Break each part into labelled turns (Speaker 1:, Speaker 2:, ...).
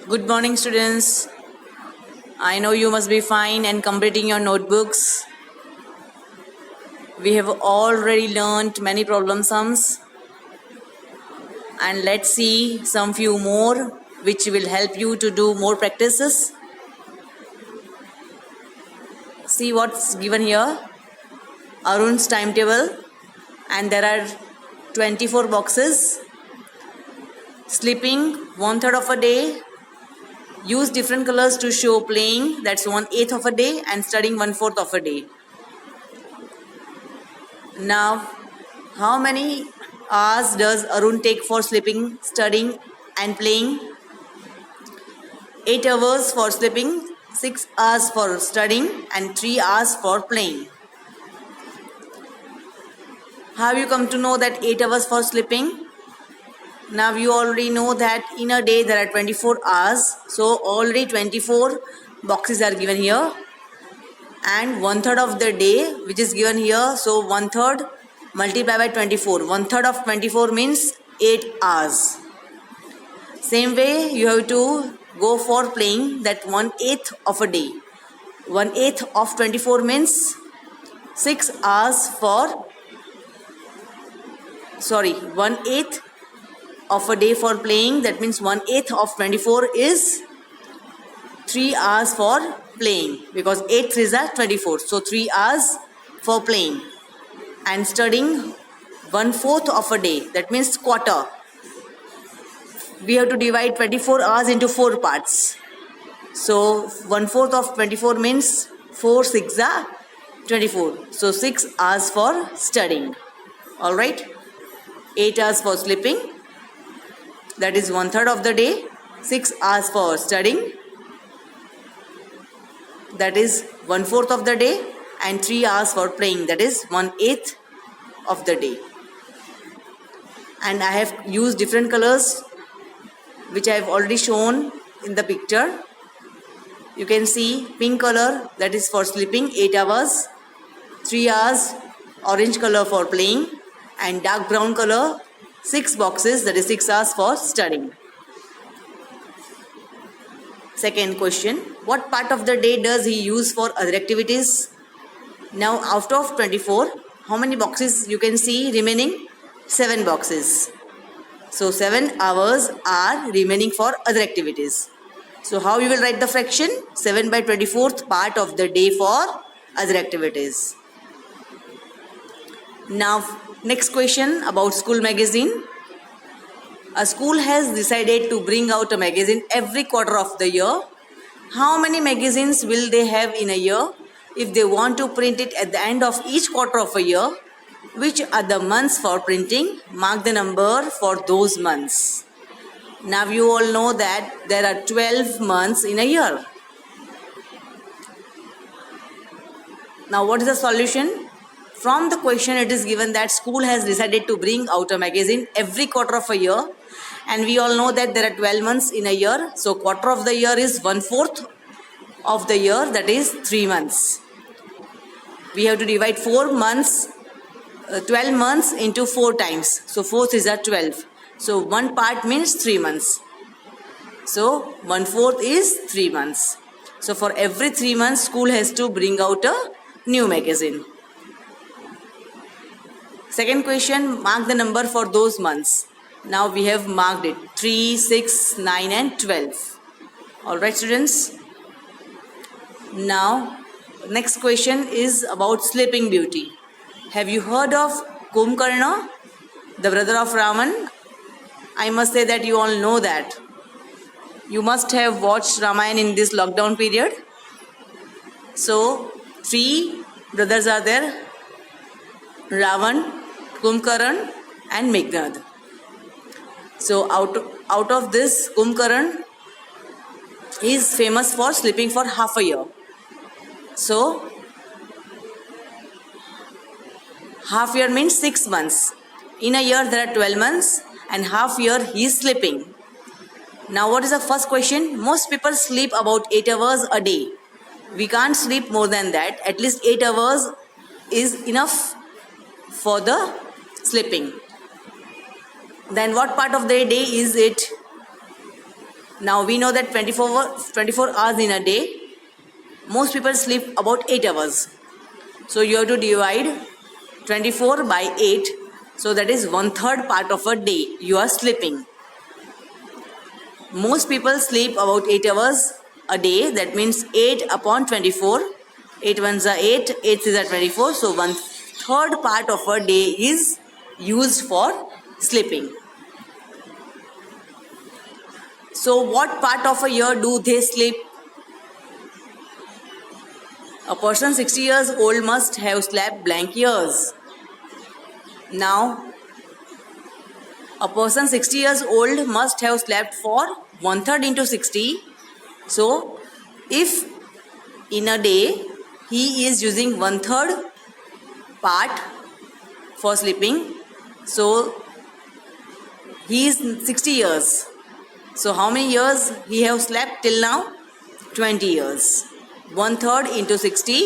Speaker 1: Good morning, students. I know you must be fine and completing your notebooks. We have already learned many problem sums, and let's see some few more which will help you to do more practices. See what's given here. Arun's timetable, and there are 24 boxes. Sleeping 1/3 of a day. Use different colors to show playing, that's 1/8 of a day, and studying 1/4 of a day. Now, how many hours does Arun take for sleeping, studying, and playing? 8 hours for sleeping, 6 hours for studying, and 3 hours for playing. Have you come to know that 8 hours for sleeping? Now you already know that in a day there are 24 hours, so already 24 boxes are given here, and 1/3 of the day which is given here, so 1/3 multiplied by 24. 1/3 of 24 means 8 hours. Same way you have to go for playing, that 1/8 of a day. 1/8 of 24 means 6 hours for 1/8 of a day for playing, that means 1/8 of 24 is 3 hours for playing, because 8 3s are 24, so 3 hours for playing. And studying 1/4 of a day, that means quarter. We have to divide 24 hours into 4 parts, so 1/4 of 24 means 4 6 are 24, so 6 hours for studying. All right, 8 hours for sleeping, that is 1/3 of the day, 6 hours for studying, that is 1/4 of the day, and 3 hours for playing, that is 1/8 of the day. And I have used different colors which I have already shown in the picture. You can see pink color, that is for sleeping, 8 hours, 3 hours, orange color for playing, and dark brown color, 6 boxes, that is 6 hours for studying. Second question, what part of the day does he use for other activities? Now out of 24, how many boxes you can see remaining? 7 boxes. So 7 hours are remaining for other activities. So how you will write the fraction? 7 by 24th part of the day for other activities. Now next question about school magazine. A school has decided to bring out a magazine every quarter of the year. How many magazines will they have in a year? If they want to print it at the end of each quarter of a year, which are the months for printing? Mark the number for those months. Now you all know that there are 12 months in a year. Now what is the solution? From the question it is given that school has decided to bring out a magazine every quarter of a year, and we all know that there are 12 months in a year, so quarter of the year is 1/4 of the year, that is 3 months. We have to divide 4 months, 12 months into 4 times, so 4 is 12, so 1 part means 3 months, so 1/4 is 3 months. So for every 3 months school has to bring out a new magazine. Second question, mark the number for those months. Now we have marked it, 3, 6, 9 and 12. Alright students. Now next question is about Sleeping Beauty. Have you heard of Kumbhakarna, the brother of Ravan? I must say that you all know that. You must have watched Ramayana in this lockdown period. So 3 brothers are there, Ravan, Kumbhakarna and Meghnad. So out of this, Kumbhakarna is famous for sleeping for half a year. So half year means 6 months. In a year there are 12 months, and half year he is sleeping. Now what is the first question? Most people sleep about 8 hours a day. We can't sleep more than that. At least 8 hours is enough for the sleeping. Then what part of the day is it? Now we know that 24 hours in a day, most people sleep about 8 hours. So you have to divide 24 by 8. So that is 1/3 part of a day you are sleeping. Most people sleep about 8 hours a day. That means 8 upon 24. 8 ones are 8, 8 is 24. So 1/3 part of a day is used for sleeping. So what part of a year do they sleep? A person 60 years old must have slept blank years. Now, a person 60 years old must have slept for 1/3 into 60. So, if in a day he is using 1/3 part for sleeping, so he is 60 years. So, how many years he have slept till now? 20 years. 1/3 into 60,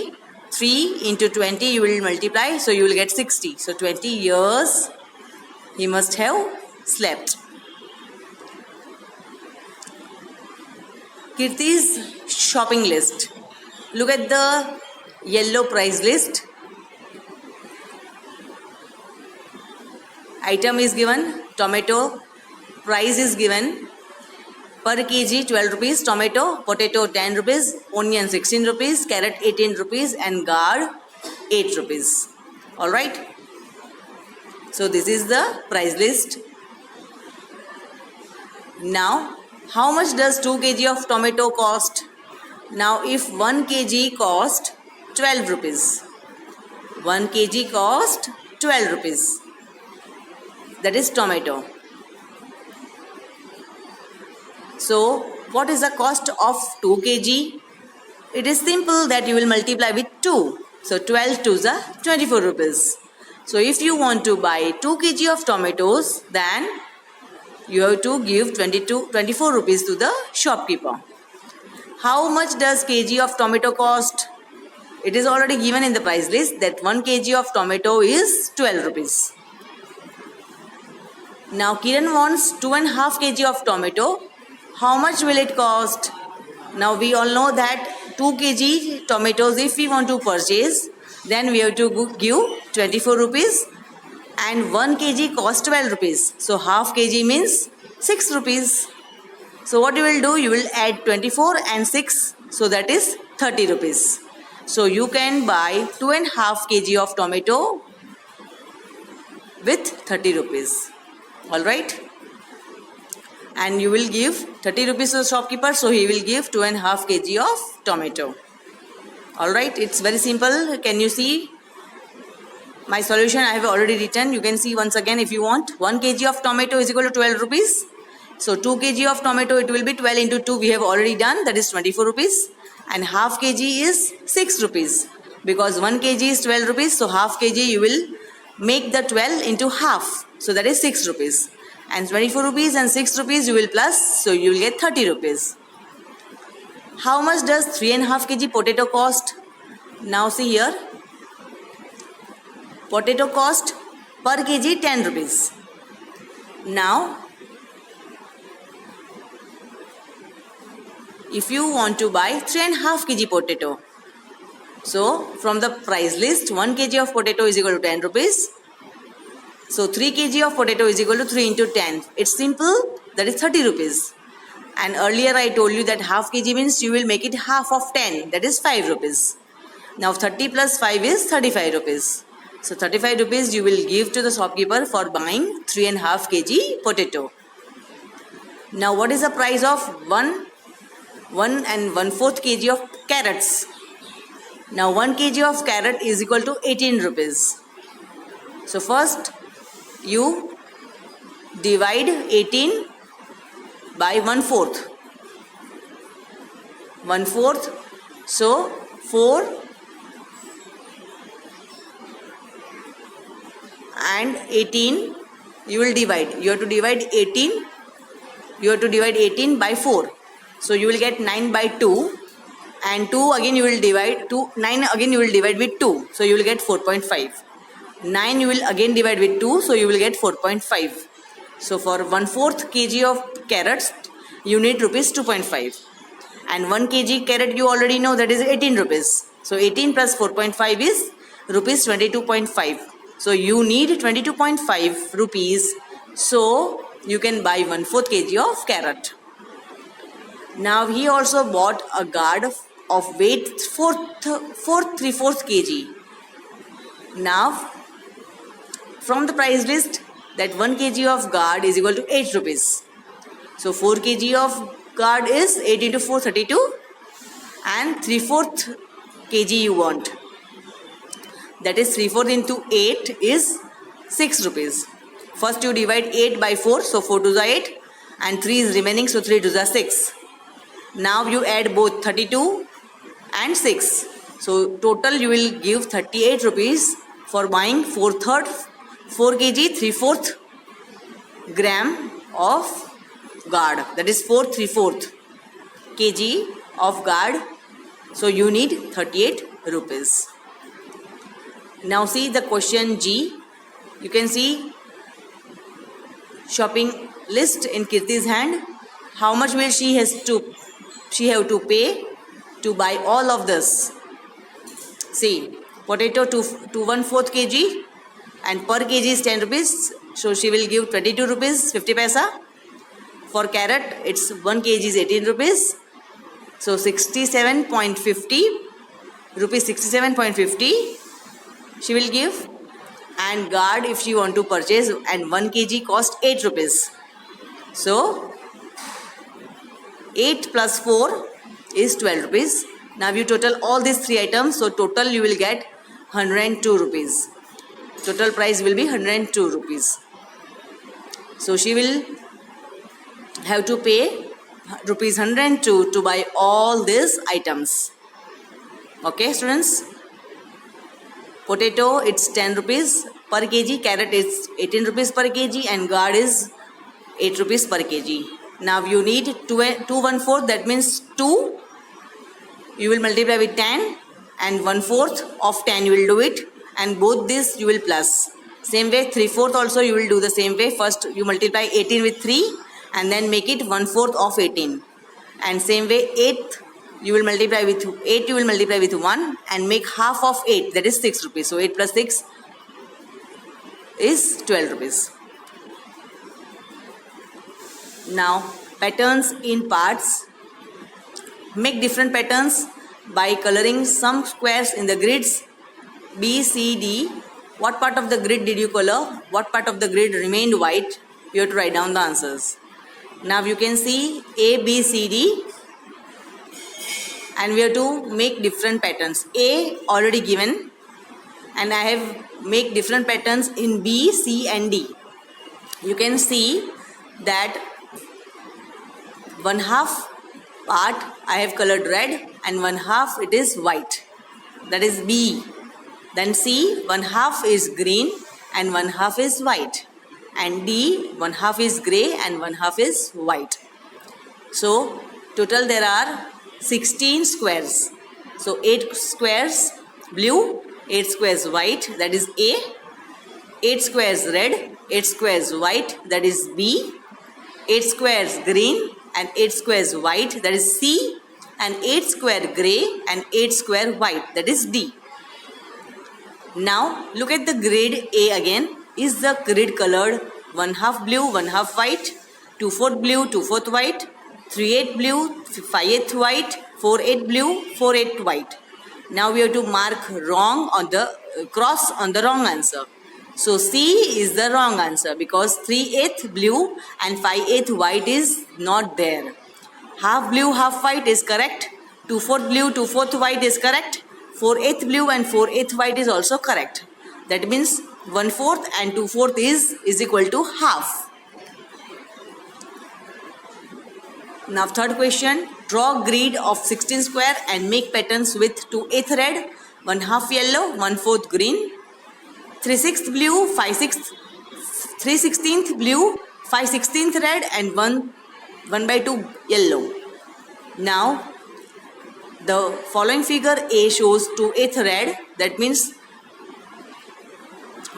Speaker 1: 3 into 20 you will multiply, so you will get 60. So 20 years he must have slept. Kirti's shopping list. Look at the yellow price list. Item is given, tomato. Price is given. Per kg 12 rupees, tomato, potato 10 rupees, onion 16 rupees, carrot 18 rupees and gourd 8 rupees. Alright. So this is the price list. Now how much does 2 kg of tomato cost? Now if 1 kg cost 12 rupees, 1 kg cost 12 rupees. That is tomato. So, what is the cost of 2 kg? It is simple that you will multiply with 2. So, 12 to the 24 rupees. So, if you want to buy 2 kg of tomatoes, then you have to give 24 rupees to the shopkeeper. How much does kg of tomato cost? It is already given in the price list that 1 kg of tomato is 12 rupees. Now, Kiran wants 2.5 kg of tomato. How much will it cost? Now we all know that 2 kg tomatoes if we want to purchase, then we have to give 24 rupees and 1 kg costs 12 rupees. So half kg means 6 rupees. So what you will do? You will add 24 and 6. So that is 30 rupees. So you can buy 2.5 kg of tomato with 30 rupees. Alright. And you will give 30 rupees to the shopkeeper, so he will give 2.5 kg of tomato. Alright, it's very simple. Can you see my solution? I have already written. You can see once again if you want. 1 kg of tomato is equal to 12 rupees. So 2 kg of tomato, it will be 12 into 2 we have already done, that is 24 rupees. And half kg is 6 rupees. Because 1 kg is 12 rupees, so half kg you will make the 12 into half. So that is 6 rupees. And 24 rupees and 6 rupees you will plus, so you will get 30 rupees. How much does 3.5 kg potato cost? Now see here. Potato cost per kg 10 rupees. Now, if you want to buy 3.5 kg potato, so from the price list, 1 kg of potato is equal to 10 rupees. So 3 kg of potato is equal to 3 into 10. It's simple, that is 30 rupees. And earlier I told you that half kg means you will make it half of 10, that is 5 rupees. Now 30 plus 5 is 35 rupees. So 35 rupees you will give to the shopkeeper for buying 3.5 kg potato. Now what is the price of 1 and 1/4 kg of carrots? Now 1 kg of carrot is equal to 18 rupees. So first you divide 18 by 1/4. 1/4. So 4 and 18 you will divide. You have to divide 18. You have to divide 18 by 4. So you will get 9 by 2. And 2 again you will divide 2. 9 again you will divide with 2. So you will get 4.5. 9 you will again divide with 2, so you will get 4.5. So for 1/4 kg of carrots, you need rupees 2.5. And 1 kg carrot you already know that is 18 rupees. So 18 plus 4.5 is rupees 22.5. So you need 22.5 rupees. So you can buy 1/4 kg of carrot. Now he also bought a gourd of weight 3/4 kg. Now from the price list that 1 kg of gourd is equal to 8 rupees. So 4 kg of gourd is 8 into 4 32 and 3/4 kg you want. That is 3/4 into 8 is 6 rupees. First you divide 8 by 4, so 4 to the 8 and 3 is remaining, so 3 to the 6. Now you add both 32 and 6. So total you will give 38 rupees for buying 4 kg 3/4 gram of gourd. That is 4 3/4 kg of gourd. So you need 38 rupees. Now see the question G. You can see shopping list in Kirti's hand. How much will she have to pay to buy all of this? See, potato to 1/4 kg and per kg is 10 rupees. So she will give 22 rupees 50 paisa. For carrot it's 1 kg is 18 rupees. So 67.50 rupees 67.50 she will give. And gourd if she want to purchase, and 1 kg cost 8 rupees. So 8 plus 4 is 12 rupees. Now you total all these 3 items, so total you will get 102 rupees. Total price will be 102 rupees. So she will have to pay rupees 102 to buy all these items. Okay students? Potato it's 10 rupees per kg, carrot is 18 rupees per kg and gourd is 8 rupees per kg. Now you need 2/1/4, that means 2 you will multiply with 10 and 1/4 of 10 you will do it, and both this you will plus. Same way 3/4 also you will do the same way. First you multiply 18 with 3 and then make it 1/4 of 18, and same way 8 you will multiply with 8 you will multiply with 1 and make half of 8, that is 6 rupees. So 8 plus 6 is 12 rupees. Now patterns in parts. Make different patterns by coloring some squares in the grids B, C, D. What part of the grid did you color? What part of the grid remained white? You have to write down the answers. Now you can see A, B, C, D. And we have to make different patterns. A already given, and I have make different patterns in B, C and D. You can see that 1/2 part I have colored red and 1/2 it is white. That is B. Then C 1/2 is green and 1/2 is white. And D 1/2 is grey and 1/2 is white. So total there are 16 squares. So 8 squares blue, 8 squares white, that is A. 8 squares red, 8 squares white, that is B. 8 squares green and 8 squares white, that is C. And 8 square grey and 8 square white, that is D. Now look at the grid A again. Is the grid colored 1/2 blue, 1/2 white, 2/4 blue, 2/4 white, 3/8 blue, 5/8 white, 4/8 blue, 4/8 white? Now we have to mark wrong on the cross on the wrong answer. So C is the wrong answer because 3/8 blue and 5/8 white is not there. Half blue, half white is correct. 2/4 blue, 2/4 white is correct. 4/8 blue and 4/8 white is also correct. That means 1/4 and 2/4 is equal to half. Now third question, draw grid of 16 square and make patterns with 2/8 red, 1/2 yellow, 1/4 green, 3/6 blue, 3/16 blue, 5/16 red and 1/2 yellow. Now the following figure A shows 2/8 red. That means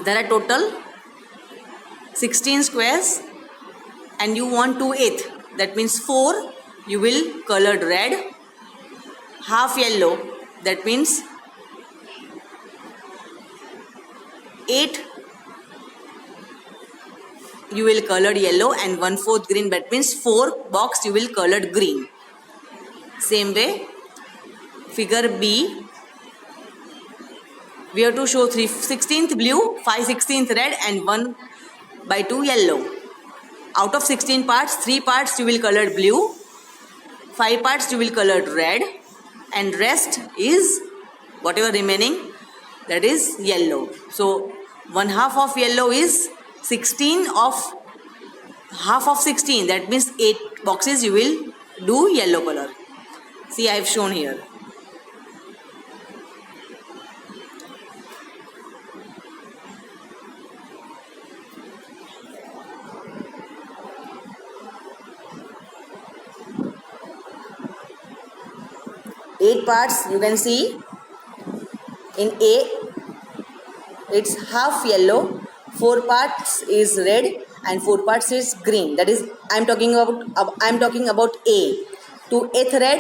Speaker 1: there are total 16 squares and you want 2/8. that means 4, you will colored red. Half yellow, that means 8, you will colored yellow, and 1/4 green, that means 4 box you will colored green. Same way, figure B, we have to show 3/16 blue, 5/16 red, and 1/2 yellow. Out of 16 parts, 3 parts you will colored blue, 5 parts you will colored red, and rest is whatever remaining, that is yellow. So 1/2 of yellow is 16 of half of 16, that means 8 boxes you will do yellow color. See, I have shown here. Eight parts you can see. In A, it's half yellow, 4 parts is red, and 4 parts is green. That is, I'm talking about A. 2/8 red,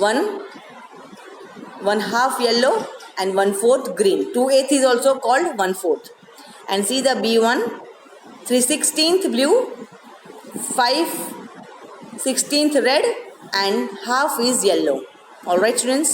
Speaker 1: 1/2 yellow, and 1/4 green. 2/8 is also called 1/4. And see the B1, 3/16 blue, 5/16 red, and half is yellow. Alright, students.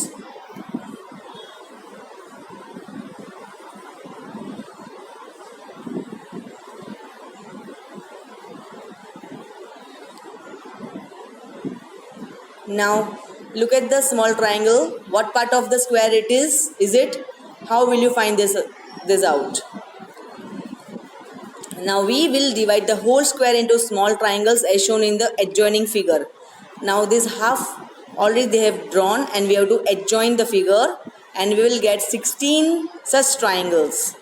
Speaker 1: Now look at the small triangle. What part of the square it is? Is it? How will you find this out? Now we will divide the whole square into small triangles as shown in the adjoining figure. Now this half already they have drawn, and we have to adjoin the figure, and we will get 16 such triangles.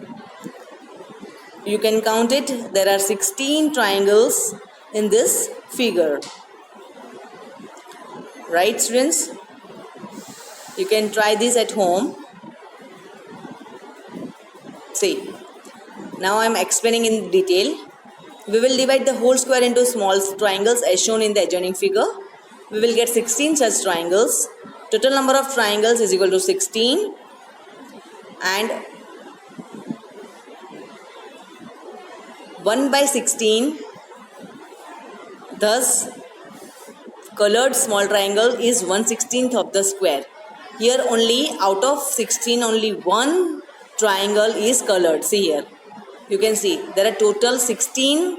Speaker 1: You can count it. There are 16 triangles in this figure. Right, students? You can try this at home. See, now I am explaining in detail. We will divide the whole square into small triangles as shown in the adjoining figure. We will get 16 such triangles. Total number of triangles is equal to 16, and 1/16, thus colored small triangle is 1/16 of the square. Here only out of 16 only one triangle is colored. See here, you can see there are total 16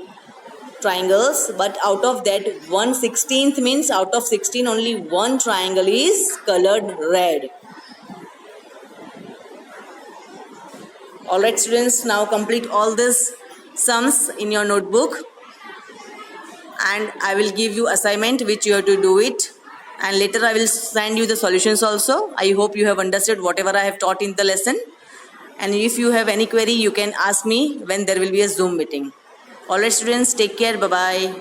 Speaker 1: triangles, but out of that 1/16 means out of 16 only one triangle is colored red. Alright, students, now complete all these sums in your notebook, and I will give you assignment which you have to do it, and later I will send you the solutions also. I hope you have understood whatever I have taught in the lesson, and if you have any query you can ask me when there will be a Zoom meeting. Alright, students, take care. Bye bye.